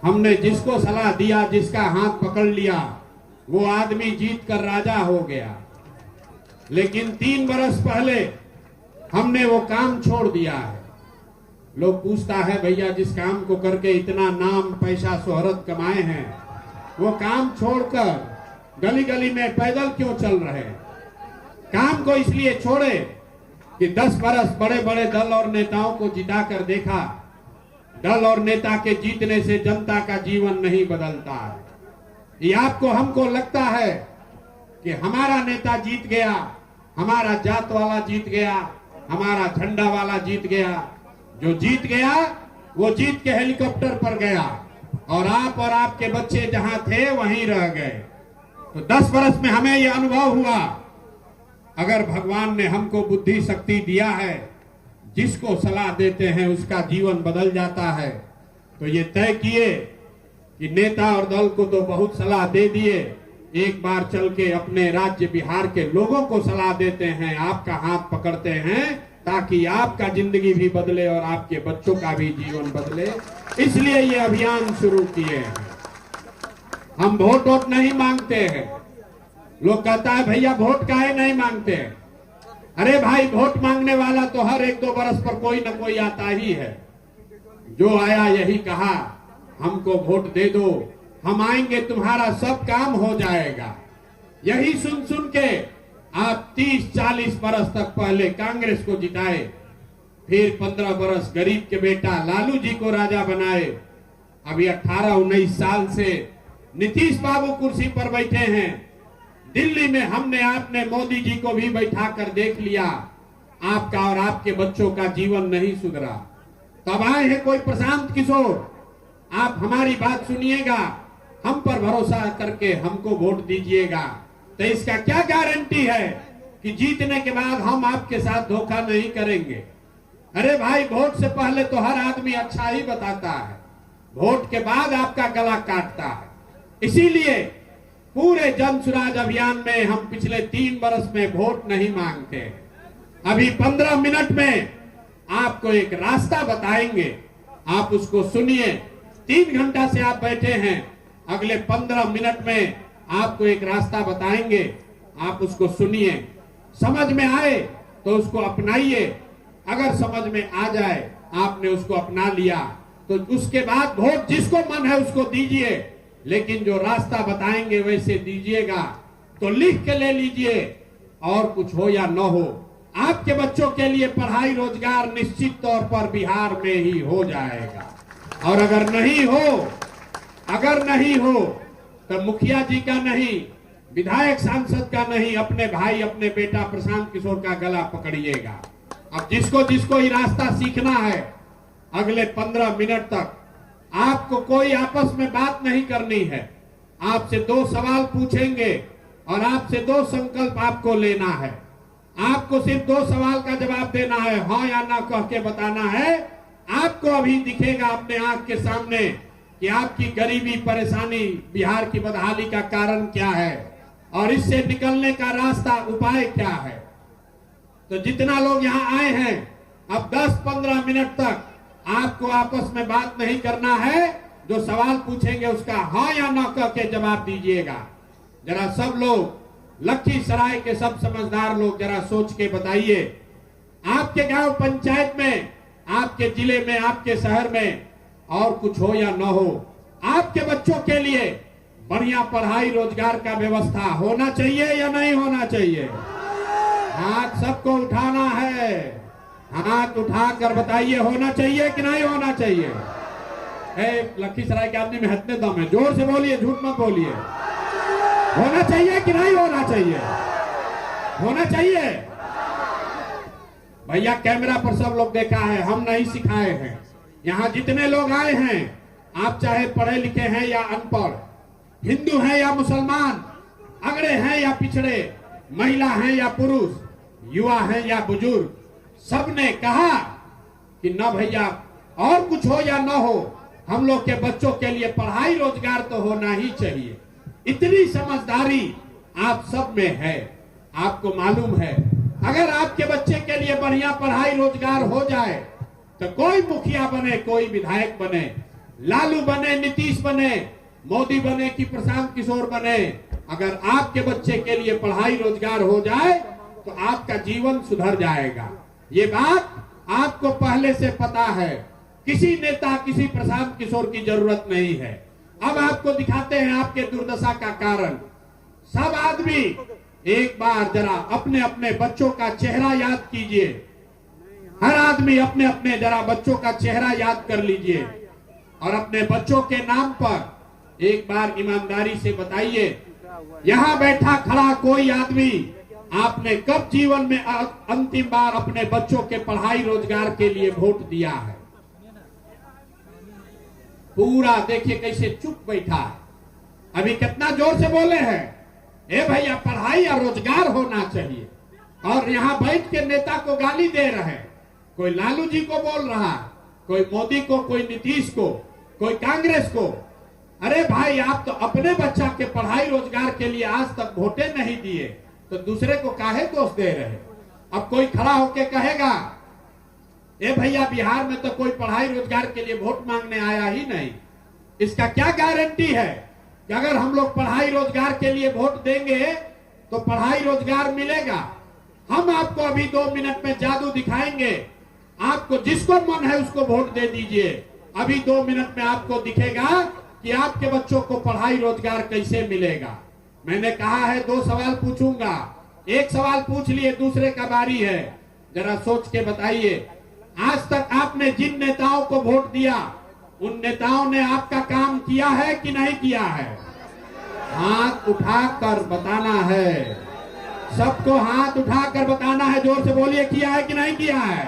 हमने जिसको सलाह दिया, जिसका हाथ पकड़ लिया, वो आदमी जीत कर राजा हो गया। लेकिन 3 बरस पहले हमने वो काम छोड़ दिया है। लोग पूछता है भैया जिस काम को करके इतना नाम पैसा शोहरत कमाए हैं, वो काम छोड़कर गली गली में पैदल क्यों चल रहे हैं? काम को इसलिए छोड़े कि 10 बरस बड़े बड़े दल और नेताओं को जिताकर देखा। दल और नेता के जीतने से जनता का जीवन नहीं बदलता है। ये आपको हमको लगता है कि हमारा नेता जीत गया, हमारा जात वाला जीत गया, हमारा झंडा वाला जीत गया। जो जीत गया वो जीत के हेलीकॉप्टर पर गया और आपके बच्चे जहां थे वहीं रह गए। तो 10 बरस में हमें यह अनुभव हुआ, अगर भगवान ने हमको बुद्धि शक्ति दिया है, जिसको सलाह देते हैं उसका जीवन बदल जाता है। तो ये तय किए कि नेता और दल को तो बहुत सलाह दे दिए, एक बार चल के अपने राज्य बिहार के लोगों को सलाह देते हैं, आपका हाथ पकड़ते हैं, ताकि आपका जिंदगी भी बदले और आपके बच्चों का भी जीवन बदले। इसलिए ये अभियान शुरू किए हैं। हम वोट नहीं मांगते हैं। लोग कहता है भैया वोट काहे नहीं मांगते हैं? अरे भाई, वोट मांगने वाला तो हर 1-2 बरस पर कोई न कोई आता ही है। जो आया यही कहा हमको वोट दे दो, हम आएंगे, तुम्हारा सब काम हो जाएगा। यही सुन सुन के आप 30-40 बरस तक पहले कांग्रेस को जिताए, फिर 15 बरस गरीब के बेटा लालू जी को राजा बनाए। अभी 18-19 साल से नीतीश बाबू कुर्सी पर बैठे हैं। दिल्ली में हमने आपने मोदी जी को भी बैठा कर देख लिया, आपका और आपके बच्चों का जीवन नहीं सुधरा। तब आए हैं कोई प्रशांत किशोर, आप हमारी बात सुनिएगा, हम पर भरोसा करके हमको वोट दीजिएगा। तो इसका क्या गारंटी है कि जीतने के बाद हम आपके साथ धोखा नहीं करेंगे? अरे भाई, वोट से पहले तो हर आदमी अच्छा ही बताता है, वोट के बाद आपका गला काटता है। इसीलिए पूरे जन सुराज अभियान में हम पिछले 3 बरस में वोट नहीं मांगते। अभी 15 मिनट में आपको एक रास्ता बताएंगे, आप उसको सुनिए। 3 घंटा से आप बैठे हैं, अगले 15 मिनट में आपको एक रास्ता बताएंगे, आप उसको सुनिए। समझ में आए तो उसको अपनाइए, अगर समझ में आ जाए, आपने उसको अपना लिया, तो उसके बाद वोट जिसको मन है उसको दीजिए, लेकिन जो रास्ता बताएंगे वैसे दीजिएगा। तो लिख के ले लीजिए, और कुछ हो या न हो, आपके बच्चों के लिए पढ़ाई रोजगार निश्चित तौर पर बिहार में ही हो जाएगा। और अगर नहीं हो तो मुखिया जी का नहीं, विधायक सांसद का नहीं, अपने भाई अपने बेटा प्रशांत किशोर का गला पकड़िएगा। अब जिसको जिसको ये रास्ता सीखना है, अगले 15 मिनट तक आपको कोई आपस में बात नहीं करनी है। आपसे 2 सवाल पूछेंगे और आपसे 2 संकल्प आपको लेना है। आपको सिर्फ 2 सवाल का जवाब देना है, हाँ या ना कह के बताना है। आपको अभी दिखेगा अपने आंख के सामने कि आपकी गरीबी परेशानी, बिहार की बदहाली का कारण क्या है और इससे निकलने का रास्ता उपाय क्या है। तो जितना लोग यहाँ आए हैं, अब 10-15 मिनट तक आपको आपस में बात नहीं करना है। जो सवाल पूछेंगे उसका हाँ या ना कह के जवाब दीजिएगा। जरा सब लोग, लखीसराय के सब समझदार लोग जरा सोच के बताइए, आपके गांव पंचायत में, आपके जिले में, आपके शहर में और कुछ हो या न हो, आपके बच्चों के लिए बढ़िया पढ़ाई रोजगार का व्यवस्था होना चाहिए या नहीं होना चाहिए? हाथ सबको उठाना है, हाथ उठाकर बताइए, होना चाहिए कि नहीं होना चाहिए? लखीसराय के आदमी में हतने दम है, जोर से बोलिए, झूठ मत बोलिए। होना चाहिए कि नहीं होना चाहिए? होना चाहिए। भैया कैमरा पर सब लोग देखा है, हम नहीं सिखाए हैं। यहाँ जितने लोग आए हैं, आप चाहे पढ़े लिखे हैं या अनपढ़, हिंदू हैं या मुसलमान, अगड़े हैं या पिछड़े, महिला हैं या पुरुष, युवा हैं या बुजुर्ग, सबने कहा कि न भैया, और कुछ हो या न हो, हम लोग के बच्चों के लिए पढ़ाई रोजगार तो होना ही चाहिए। इतनी समझदारी आप सब में है। आपको मालूम है, अगर आपके बच्चे के लिए बढ़िया पढ़ाई रोजगार हो जाए तो कोई मुखिया बने, कोई विधायक बने, लालू बने, नीतीश बने, मोदी बने कि प्रशांत किशोर बने, अगर आपके बच्चे के लिए पढ़ाई रोजगार हो जाए तो आपका जीवन सुधर जाएगा। ये बात आपको पहले से पता है। किसी नेता, किसी प्रशांत किशोर की जरूरत नहीं है। अब आपको दिखाते हैं आपके दुर्दशा का कारण। सब आदमी एक बार जरा अपने अपने बच्चों का चेहरा याद कीजिए। हर आदमी अपने अपने जरा बच्चों का चेहरा याद कर लीजिए और अपने बच्चों के नाम पर एक बार ईमानदारी से बताइए, यहां बैठा खड़ा कोई आदमी आपने कब जीवन में अंतिम बार अपने बच्चों के पढ़ाई रोजगार के लिए वोट दिया है? पूरा देखिए कैसे चुप बैठा है। अभी कितना जोर से बोले हैं, ए भैया पढ़ाई और रोजगार होना चाहिए, और यहाँ बैठ के नेता को गाली दे रहे हैं। कोई लालू जी को बोल रहा है, कोई मोदी को, कोई नीतीश को, कोई कांग्रेस को। अरे भाई, आप तो अपने बच्चा के पढ़ाई रोजगार के लिए आज तक वोटे नहीं दिए, तो दूसरे को काहे दोष दे रहे? अब कोई खड़ा होके कहेगा, ए भैया बिहार में तो कोई पढ़ाई रोजगार के लिए वोट मांगने आया ही नहीं। इसका क्या गारंटी है कि अगर हम लोग पढ़ाई रोजगार के लिए वोट देंगे तो पढ़ाई रोजगार मिलेगा? हम आपको अभी 2 मिनट में जादू दिखाएंगे। आपको जिसको मन है उसको वोट दे दीजिए। अभी 2 मिनट में आपको दिखेगा कि आपके बच्चों को पढ़ाई रोजगार कैसे मिलेगा। मैंने कहा है 2 सवाल पूछूंगा, एक सवाल पूछ लिए, दूसरे का बारी है। जरा सोच के बताइए, आज तक आपने जिन नेताओं को वोट दिया उन नेताओं ने आपका काम किया है कि नहीं किया है? हाथ उठाकर बताना है, सबको हाथ उठाकर बताना है। जोर से बोलिए, किया है कि नहीं किया है?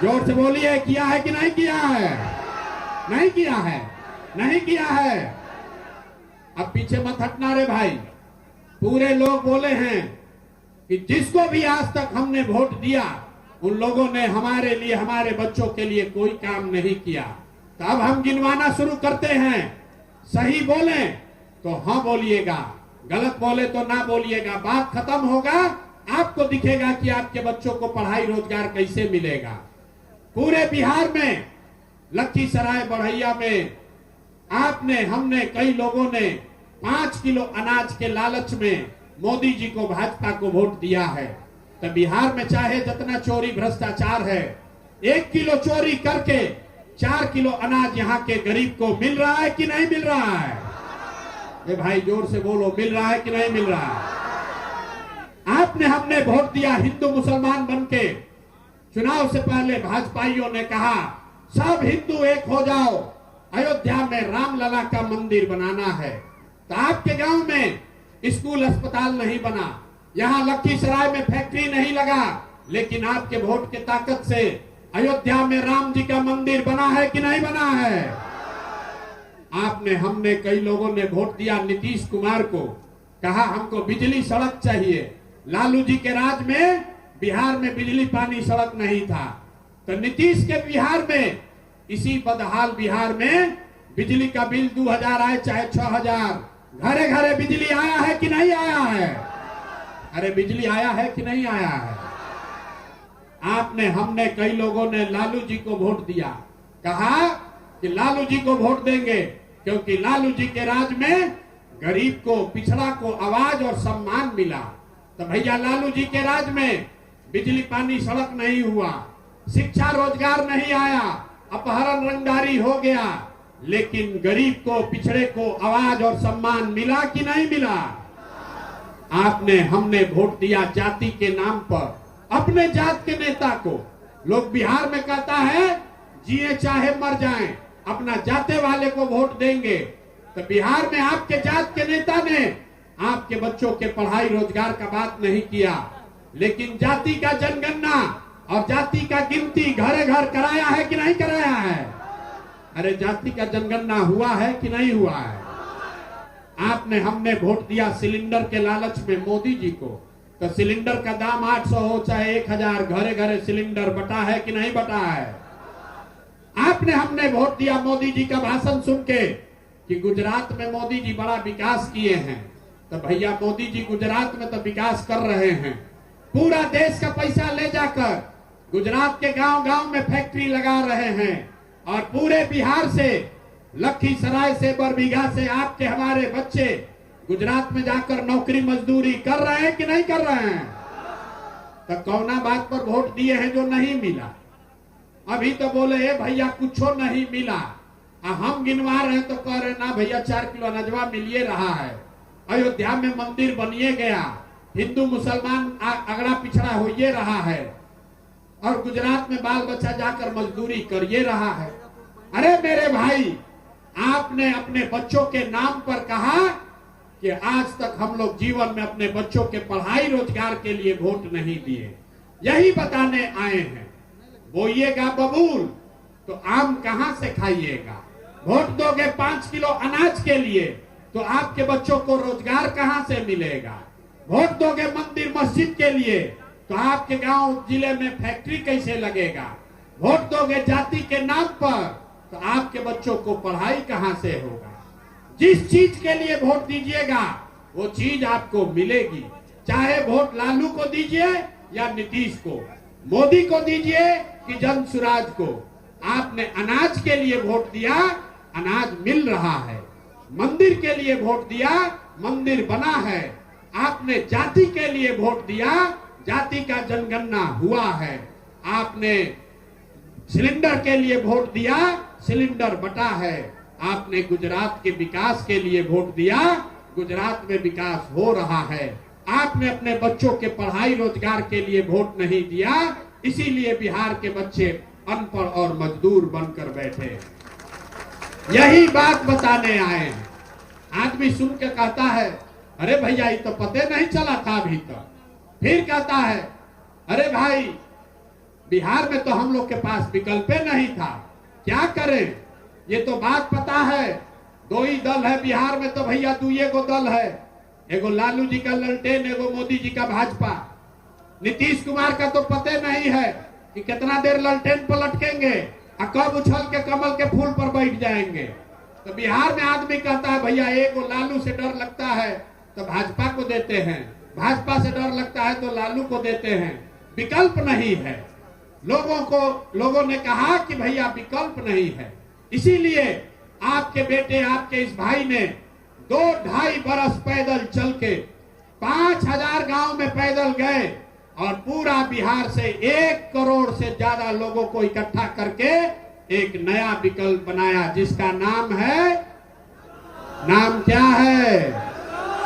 जोर से बोलिए, किया है कि नहीं किया है? नहीं किया है, नहीं किया है। अब पीछे मत हटना रे भाई। पूरे लोग बोले हैं कि जिसको भी आज तक हमने वोट दिया उन लोगों ने हमारे लिए, हमारे बच्चों के लिए कोई काम नहीं किया। तो अब हम गिनवाना शुरू करते हैं। सही बोले तो हाँ बोलिएगा, गलत बोले तो ना बोलिएगा। बात खत्म होगा, आपको दिखेगा कि आपके बच्चों को पढ़ाई रोजगार कैसे मिलेगा। पूरे बिहार में, लखीसराय, बढ़ैया में आपने, हमने, कई लोगों ने 5 किलो अनाज के लालच में मोदी जी को, भाजपा को वोट दिया है। तो बिहार में चाहे जितना चोरी भ्रष्टाचार है, 1 किलो चोरी करके 4 किलो अनाज यहाँ के गरीब को मिल रहा है कि नहीं मिल रहा है? ए भाई जोर से बोलो, मिल रहा है कि नहीं मिल रहा है? आपने, हमने वोट दिया हिंदू मुसलमान बनके। चुनाव से पहले भाजपाइयों ने कहा सब हिंदू एक हो जाओ, अयोध्या में रामलला का मंदिर बनाना है। तो आपके गांव में स्कूल अस्पताल नहीं बना, यहाँ लखीसराय में फैक्ट्री नहीं लगा, लेकिन आपके वोट के ताकत से अयोध्या में राम जी का मंदिर बना है कि नहीं बना है? आपने, हमने, कई लोगों ने वोट दिया नीतीश कुमार को, कहा हमको बिजली सड़क चाहिए। लालू जी के राज में बिहार में बिजली पानी सड़क नहीं था, तो नीतीश के बिहार में, इसी बदहाल बिहार में बिजली का बिल 2000 आए चाहे 6000, घरे घरे बिजली आया है कि नहीं आया है? अरे बिजली आया है कि नहीं आया है? आपने, हमने, कई लोगों ने लालू जी को वोट दिया, कहा कि लालू जी को वोट देंगे क्योंकि लालू जी के राज में गरीब को, पिछड़ा को आवाज और सम्मान मिला। तो भैया लालू जी के राज में बिजली पानी सड़क नहीं हुआ, शिक्षा रोजगार नहीं आया, अपहरण रंगदारी हो गया, लेकिन गरीब को, पिछड़े को आवाज और सम्मान मिला कि नहीं मिला? आपने, हमने वोट दिया जाति के नाम पर, अपने जात के नेता को। लोग बिहार में कहता है जिए चाहे मर जाएं, अपना जाते वाले को वोट देंगे। तो बिहार में आपके जात के नेता ने आपके बच्चों के पढ़ाई रोजगार का बात नहीं किया, लेकिन जाति का जनगणना और जाति का गिनती घरे घर कराया है कि नहीं कराया है? अरे जाति का जनगणना हुआ है कि नहीं हुआ है? आपने, हमने वोट दिया सिलेंडर के लालच में मोदी जी को। तो सिलेंडर का दाम 800 हो चाहे 1000, घरे घरे सिलेंडर बटा है कि नहीं बटा है? आपने, हमने वोट दिया मोदी जी का भाषण सुन के कि गुजरात में मोदी जी बड़ा विकास किए हैं। तो भैया मोदी जी गुजरात में तो विकास कर रहे हैं, पूरा देश का पैसा ले जाकर गुजरात के गांव गांव में फैक्ट्री लगा रहे हैं, और पूरे बिहार से लखीसराय से, बरबीघा से आपके हमारे बच्चे गुजरात में जाकर नौकरी मजदूरी कर रहे हैं कि नहीं कर रहे हैं? तो कौना बात पर वोट दिए हैं जो नहीं मिला? अभी तो बोले ए भैया कुछो नहीं मिला, हम गिनवा रहे हैं तो कह रहे ना भैया 4 किलो अनजवा मिलिए रहा है। अयोध्या में मंदिर बनिए गया, हिंदू मुसलमान अगड़ा पिछड़ा होइए रहा है, और गुजरात में बाल बच्चा जाकर मजदूरी करिए रहा है। अरे मेरे भाई, आपने अपने बच्चों के नाम पर कहा कि आज तक हम लोग जीवन में अपने बच्चों के पढ़ाई रोजगार के लिए वोट नहीं दिए। यही बताने आए हैं। बोइएगा बबूल तो आम कहां से खाइएगा? वोट दोगे 5 किलो अनाज के लिए तो आपके बच्चों को रोजगार कहां से मिलेगा? वोट दोगे मंदिर मस्जिद के लिए तो आपके गांव जिले में फैक्ट्री कैसे लगेगा? वोट दोगे जाति के नाम पर तो आपके बच्चों को पढ़ाई कहां से होगा? जिस चीज के लिए वोट दीजिएगा वो चीज आपको मिलेगी। चाहे वोट लालू को दीजिए या नीतीश को, मोदी को दीजिए कि जन सुराज को। आपने अनाज के लिए वोट दिया, अनाज मिल रहा है। मंदिर के लिए वोट दिया, मंदिर बना है। आपने जाति के लिए वोट दिया, जाति का जनगणना हुआ है। आपने सिलेंडर के लिए वोट दिया, सिलेंडर बटा है। आपने गुजरात के विकास के लिए वोट दिया, गुजरात में विकास हो रहा है। आपने अपने बच्चों के पढ़ाई रोजगार के लिए वोट नहीं दिया, इसीलिए बिहार के बच्चे अनपढ़ और मजदूर बनकर बैठे। यही बात बताने आए हैं। आदमी सुन के कहता है अरे भैया ये तो पते नहीं चला था अभी तक। फिर कहता है अरे भाई बिहार में तो हम लोग के पास विकल्प नहीं था, क्या करें? ये तो बात पता है, 2 ही दल है बिहार में, तो भैया 2 गो दल है, एगो लालू जी का ललटेन, एगो मोदी जी का भाजपा। नीतीश कुमार का तो पते नहीं है कि कितना देर ललटेन पर लटकेंगे और कब उछल के कमल के फूल पर बैठ जाएंगे। तो बिहार में आदमी कहता है भैया एगो लालू से डर लगता है तो भाजपा को देते हैं, भाजपा से डर लगता है तो लालू को देते हैं। विकल्प नहीं है। लोगों ने कहा कि भैया विकल्प नहीं है, इसीलिए आपके बेटे, आपके इस भाई ने 2-2.5 बरस पैदल चल के 5000 गांव में पैदल गए और पूरा बिहार से 1 करोड़ से ज्यादा लोगों को इकट्ठा करके एक नया विकल्प बनाया, जिसका नाम है, नाम क्या है?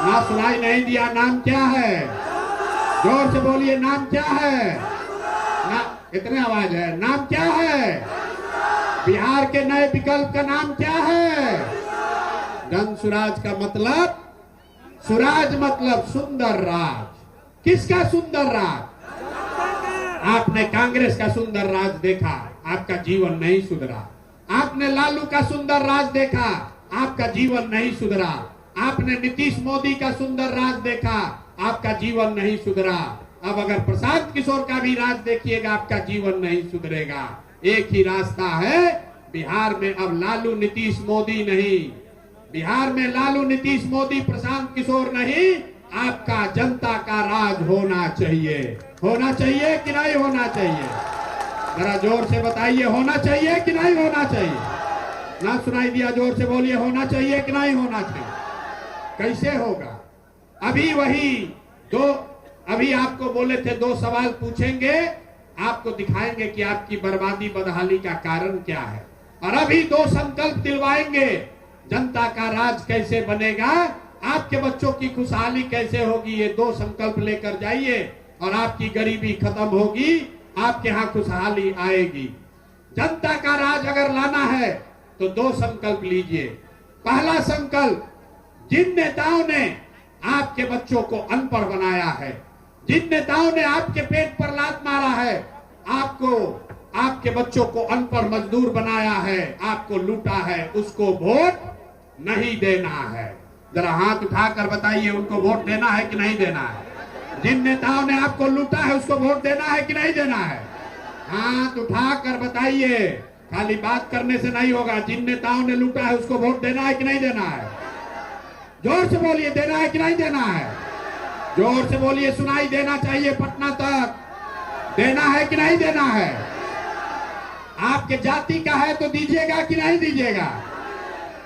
ना सुनाई नहीं दिया, नाम क्या है? जोर से बोलिए, नाम क्या है? ना इतने आवाज है, नाम क्या है? बिहार के नए विकल्प का नाम क्या है? जन सुराज का मतलब, सुराज मतलब सुंदर राज। किसका सुंदर राज? आपने कांग्रेस का सुंदर राज देखा, आपका जीवन नहीं सुधरा। आपने लालू का सुंदर राज देखा, आपका जीवन नहीं सुधरा। आपने नीतीश मोदी का सुंदर राज देखा, आपका जीवन नहीं सुधरा। अब अगर प्रशांत किशोर का भी राज देखिएगा, आपका जीवन नहीं सुधरेगा। एक ही रास्ता है बिहार में, अब लालू नीतीश मोदी नहीं। बिहार में लालू नीतीश मोदी प्रशांत किशोर नहीं, आपका जनता का राज होना चाहिए। होना चाहिए कि नहीं होना चाहिए? जरा जोर से बताइए, होना चाहिए कि नहीं होना चाहिए? ना सुनाई दिया, जोर से बोलिए, होना चाहिए कि नहीं होना चाहिए? कैसे होगा? अभी वही अभी आपको बोले थे 2 सवाल पूछेंगे, आपको दिखाएंगे कि आपकी बर्बादी बदहाली का कारण क्या है। और अभी 2 संकल्प दिलवाएंगे, जनता का राज कैसे बनेगा, आपके बच्चों की खुशहाली कैसे होगी। ये 2 संकल्प लेकर जाइए और आपकी गरीबी खत्म होगी, आपके यहाँ खुशहाली आएगी। जनता का राज अगर लाना है तो 2 संकल्प लीजिए। पहला संकल्प, जिन नेताओं ने आपके बच्चों को अनपढ़ बनाया है, जिन नेताओं ने आपके पेट पर लात मारा है, आपके बच्चों को अनपढ़ मजदूर बनाया है, आपको लूटा है, उसको वोट नहीं देना है। जरा हाथ उठाकर बताइए, उनको वोट देना है कि नहीं देना है? जिन नेताओं ने आपको लूटा है उसको वोट देना है कि नहीं देना है? हाथ उठाकर बताइए, खाली बात करने से नहीं होगा। जिन नेताओं ने लूटा है उसको वोट देना है कि नहीं देना है? जोर से बोलिए, देना है कि नहीं देना है? जोर से बोलिए, सुनाई देना चाहिए पटना तक। देना है कि नहीं देना है? आपके जाति का है तो दीजिएगा कि नहीं दीजिएगा?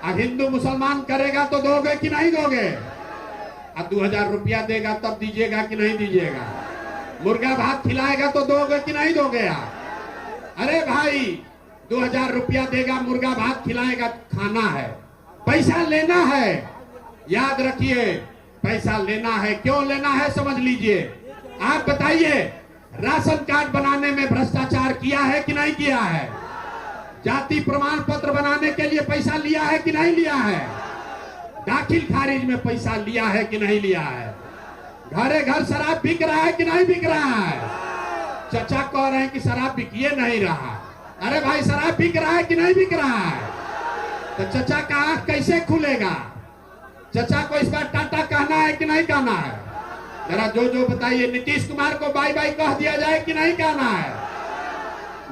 अब हिंदू मुसलमान करेगा तो दोगे कि नहीं दोगे? अब 2000 रुपया देगा तब दीजिएगा कि नहीं दीजिएगा? मुर्गा भात खिलाएगा तो दोगे कि नहीं दोगे आप? अरे भाई 2000 रुपया देगा, मुर्गा भात खिलाएगा, खाना है, पैसा लेना है। याद रखिए, पैसा लेना है। क्यों लेना है समझ लीजिए। आप बताइए, राशन कार्ड बनाने में भ्रष्टाचार किया है कि नहीं किया है? जाति प्रमाण पत्र बनाने के लिए पैसा लिया है कि नहीं लिया है? दाखिल खारिज में पैसा लिया है कि नहीं लिया है? घरे घर शराब बिक रहा है कि नहीं बिक रहा है? चचा कह रहे हैं कि शराब बिकिए नहीं रहा। अरे भाई शराब बिक रहा है कि नहीं बिक रहा है? तो चचा का आंख कैसे खुलेगा? चचा को इस बार टाटा कहना है कि नहीं कहना है? जरा जो बताइए। नीतीश कुमार को बाय बाय कह दिया जाए कि नहीं कहना है?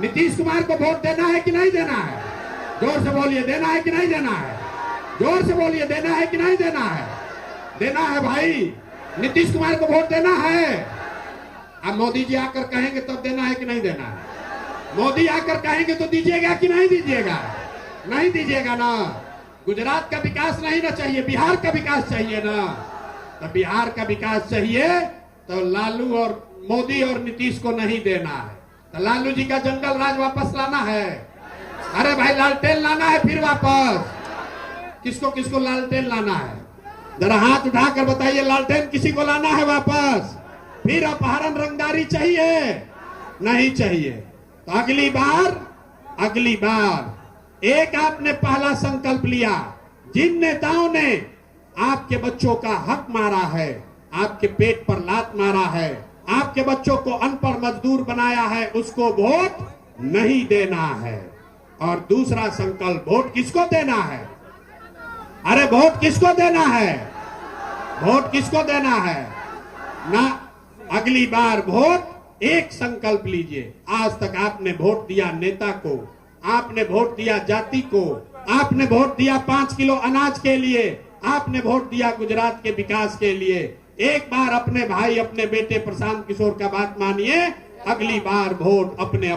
नीतीश कुमार को वोट देना है कि नहीं देना है? जोर से बोलिए, देना है कि नहीं देना है? जोर से बोलिए, देना है कि नहीं देना है? देना है भाई, नीतीश कुमार को वोट देना है। अब मोदी जी आकर कहेंगे तब देना है कि नहीं देना है? मोदी आकर कहेंगे तो दीजिएगा कि नहीं दीजिएगा? नहीं दीजिएगा ना। गुजरात का विकास नहीं ना चाहिए, बिहार का विकास चाहिए ना। तो बिहार का विकास चाहिए तो लालू और मोदी और नीतीश को नहीं देना है। तो लालू जी का जंगल राज वापस लाना है। अरे भाई लालटेन लाना है फिर वापस। किसको किसको लालटेन लाना है? जरा हाथ उठाकर बताइए, लालटेन किसी को लाना है वापस? फिर अपहरण रंगदारी चाहिए? नहीं चाहिए। तो अगली बार एक आपने पहला संकल्प लिया। जिन नेताओं ने आपके बच्चों का हक मारा है, आपके पेट पर लात मारा है, आपके बच्चों को अनपढ़ मजदूर बनाया है, उसको वोट नहीं देना है। और दूसरा संकल्प, वोट किसको देना है? अरे वोट किसको देना है? वोट किसको देना है ना? अगली बार वोट एक संकल्प लीजिए। आज तक आपने वोट दिया नेता को, आपने वोट दिया जाति को, आपने वोट दिया 5 किलो अनाज के लिए, आपने वोट दिया गुजरात के विकास के लिए। एक बार अपने भाई, अपने बेटे प्रशांत किशोर का बात मानिए, अगली बार वोट अपने